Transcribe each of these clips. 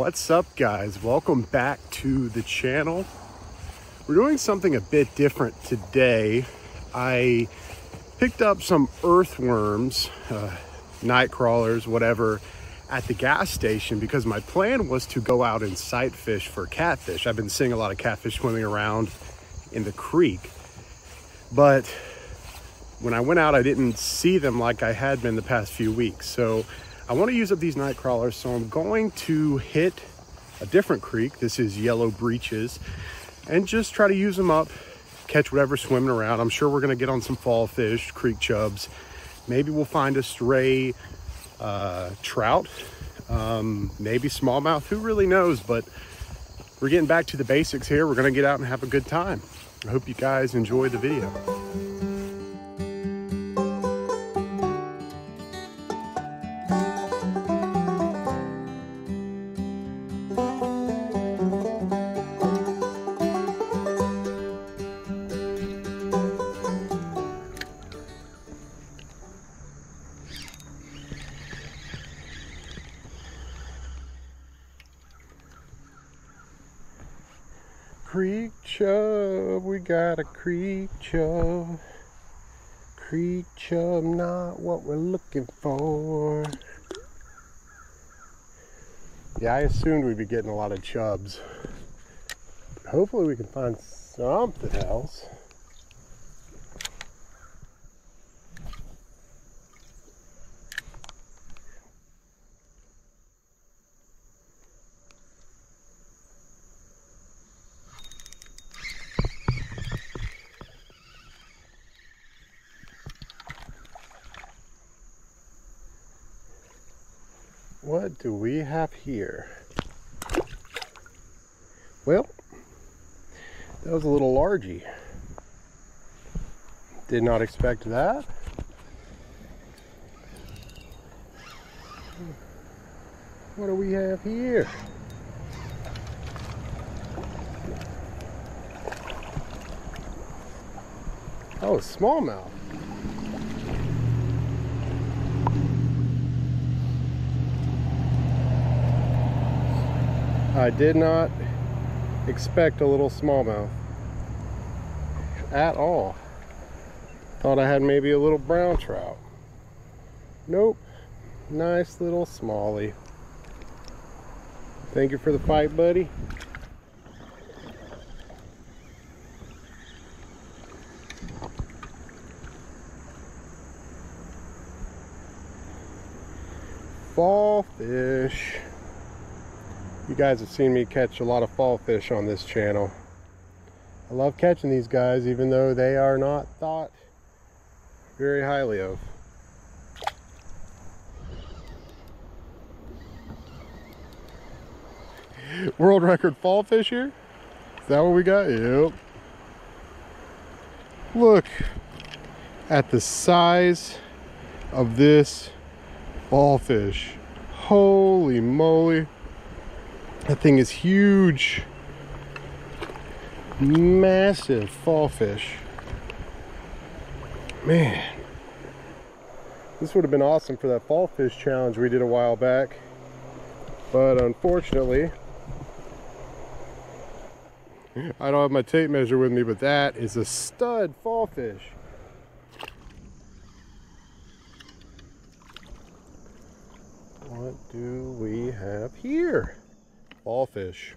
What's up, guys? Welcome back to the channel. We're doing something a bit different today. I picked up some earthworms, Nightcrawlers, whatever, at the gas station because my plan was to go out and sight fish for catfish. I've been seeing a lot of catfish swimming around in the creek, but when I went out, I didn't see them like I had been the past few weeks. So I want to use up these Nightcrawlers, so I'm going to hit a different creek. This is Yellow Breeches, and just try to use them up, catch whatever's swimming around. I'm sure we're going to get on some fallfish, creek chubs. Maybe we'll find a stray trout, maybe smallmouth, who really knows, but we're getting back to the basics here. We're going to get out and have a good time. I hope you guys enjoy the video. Creek chub, we got a creek chub. Creek chub, not what we're looking for. Yeah, I assumed we'd be getting a lot of chubs. Hopefully we can find something else. What do we have here? Well, that was a little largy. Did not expect that. What do we have here? Oh, smallmouth. I did not expect a little smallmouth at all. Thought I had maybe a little brown trout. Nope. Nice little smallie. Thank you for the fight, buddy. Fallfish. You guys have seen me catch a lot of fallfish on this channel. I love catching these guys, even though they are not thought very highly of. World record fallfish here? Is that what we got? Yep. Look at the size of this fallfish. Holy moly. That thing is huge. Massive fallfish. Man, this would have been awesome for that fallfish challenge we did a while back, but unfortunately I don't have my tape measure with me, but that is a stud fallfish. What do we have here? Fallfish.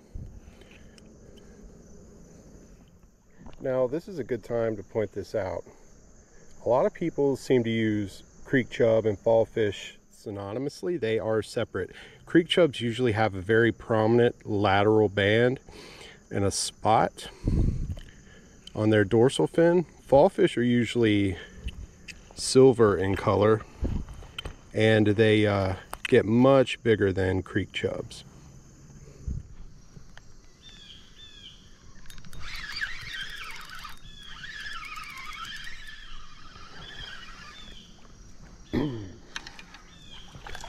Now, this is a good time to point this out. A lot of people seem to use creek chub and fallfish synonymously. They are separate. Creek chubs usually have a very prominent lateral band and a spot on their dorsal fin. Fallfish are usually silver in color, and they get much bigger than creek chubs.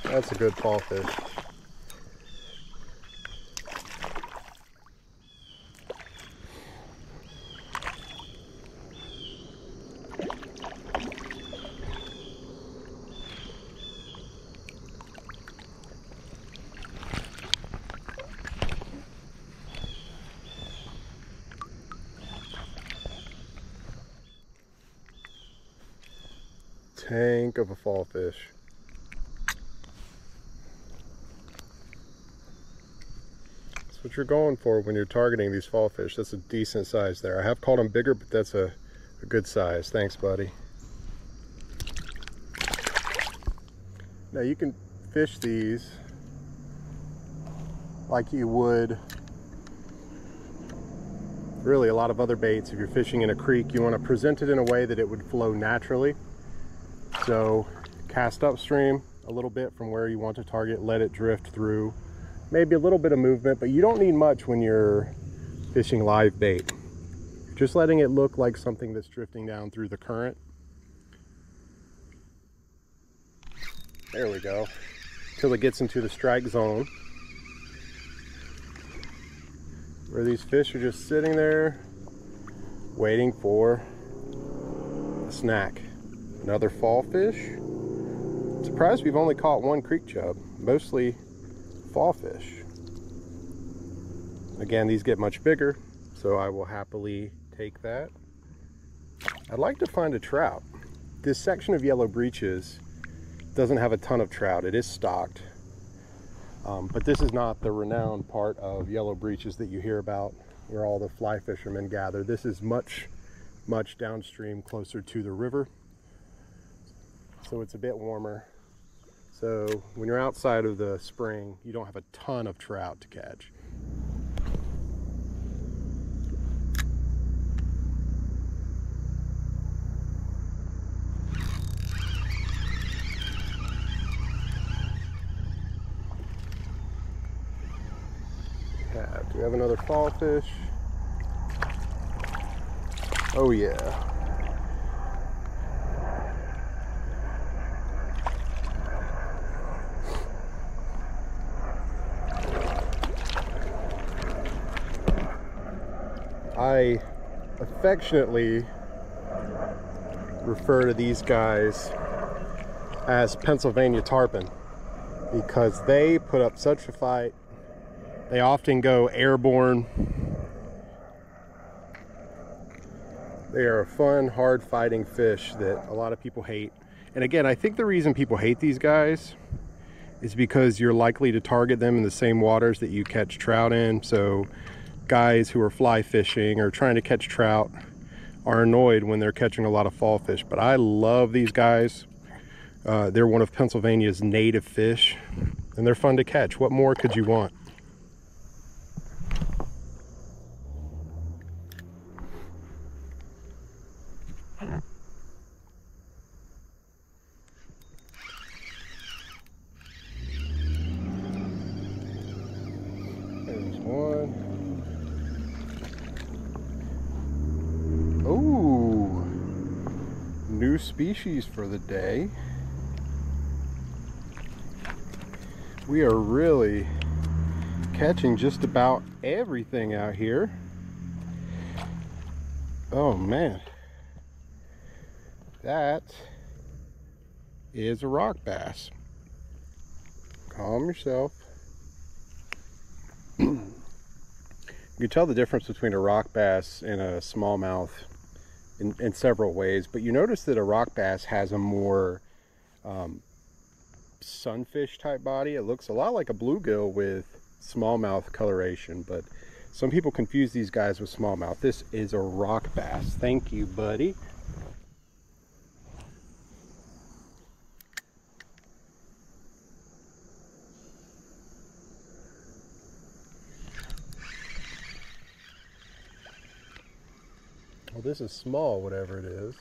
That's a good fallfish. tank of a fall fish. That's what you're going for when you're targeting these fall fish. That's a decent size there. I have called them bigger, but that's a good size. Thanks, buddy. Now you can fish these like you would really a lot of other baits. If you're fishing in a creek, you want to present it in a way that it would flow naturally. So cast upstream a little bit from where you want to target, let it drift through. Maybe a little bit of movement, but you don't need much when you're fishing live bait. Just letting it look like something that's drifting down through the current. There we go. Till it gets into the strike zone, where these fish are just sitting there waiting for a snack. Another fall fish. Surprised we've only caught one creek chub, mostly fall fish. Again, these get much bigger, so I will happily take that. I'd like to find a trout. This section of Yellow Breeches doesn't have a ton of trout. It is stocked. But this is not the renowned part of Yellow Breeches that you hear about where all the fly fishermen gather. This is much downstream, closer to the river. So it's a bit warmer. So when you're outside of the spring, you don't have a ton of trout to catch. Do we have another fall fish? Oh yeah. I affectionately refer to these guys as Pennsylvania tarpon because they put up such a fight. They often go airborne. They are a fun, hard fighting fish that a lot of people hate. And again, I think the reason people hate these guys is because you're likely to target them in the same waters that you catch trout in. So guys who are fly fishing or trying to catch trout are annoyed when they're catching a lot of fall fish. But I love these guys. They're one of Pennsylvania's native fish, and they're fun to catch. What more could you want? There's one. Oh, new species for the day. We are really catching just about everything out here. Oh man, that is a rock bass. Calm yourself. You can tell the difference between a rock bass and a smallmouth in several ways, but you notice that a rock bass has a more sunfish type body. It looks a lot like a bluegill with smallmouth coloration, but some people confuse these guys with smallmouth. This is a rock bass. Thank you, buddy. Well, this is small, whatever it is.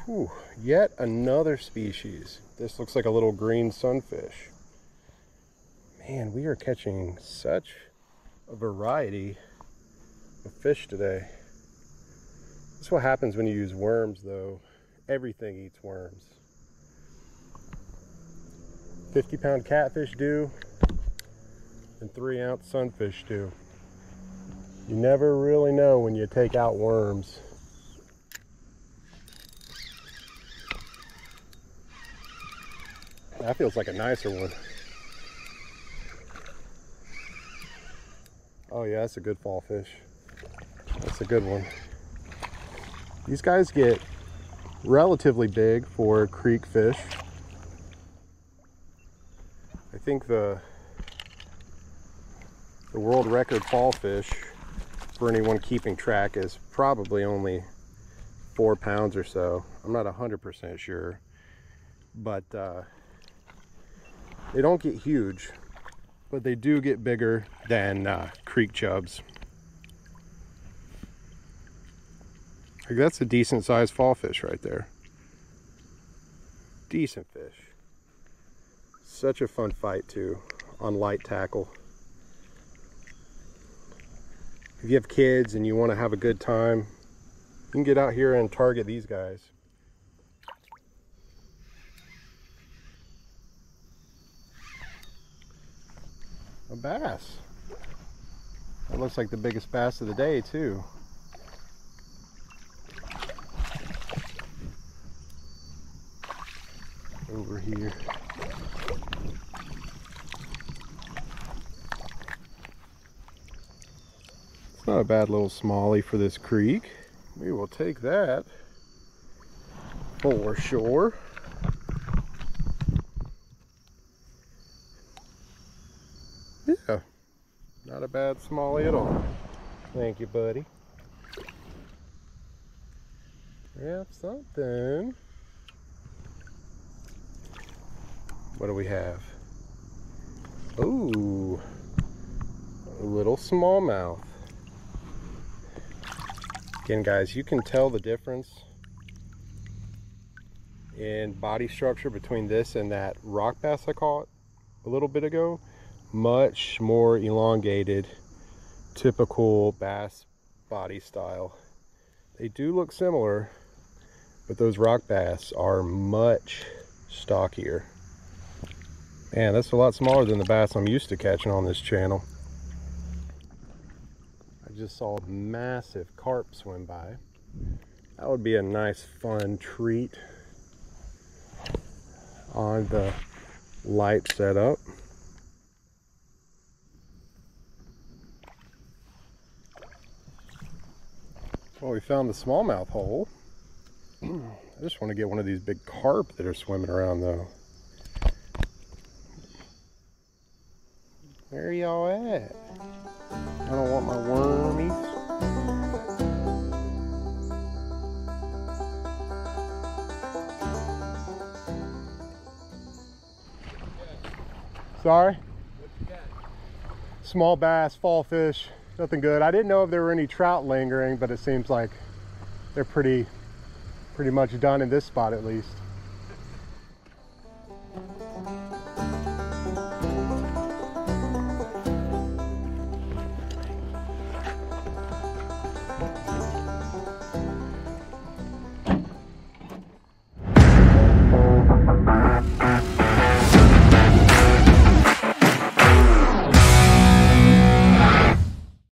Whew, yet another species. This looks like a little green sunfish. Man, we are catching such a variety of fish today. That's what happens when you use worms, though. Everything eats worms. 50-pound catfish do, and 3-ounce sunfish do. You never really know when you take out worms. That feels like a nicer one. Oh yeah, that's a good fall fish. That's a good one. These guys get relatively big for creek fish. I think the world record fall fish for anyone keeping track is probably only 4 pounds or so. I'm not 100% sure, but they don't get huge, but they do get bigger than creek chubs. Like, that's a decent sized fall fish right there. Decent fish. Such a fun fight too on light tackle. If you have kids and you want to have a good time, you can get out here and target these guys. A bass. That looks like the biggest bass of the day too. Over here. It's not a bad little smallie for this creek. We will take that for sure. Yeah, not a bad smallie at all. Thank you, buddy. Yeah, something. What do we have? Ooh, a little smallmouth. Again, guys, you can tell the difference in body structure between this and that rock bass I caught a little bit ago. Much more elongated, typical bass body style. They do look similar, but those rock bass are much stockier. Man, that's a lot smaller than the bass I'm used to catching on this channel. I just saw a massive carp swim by. That would be a nice fun treat on the light setup. Well, we found the smallmouth hole. I just want to get one of these big carp that are swimming around though. Where y'all at? I don't want my wormies. Sorry? What you got? Small bass, fall fish, nothing good. I didn't know if there were any trout lingering, but it seems like they're pretty much done in this spot at least.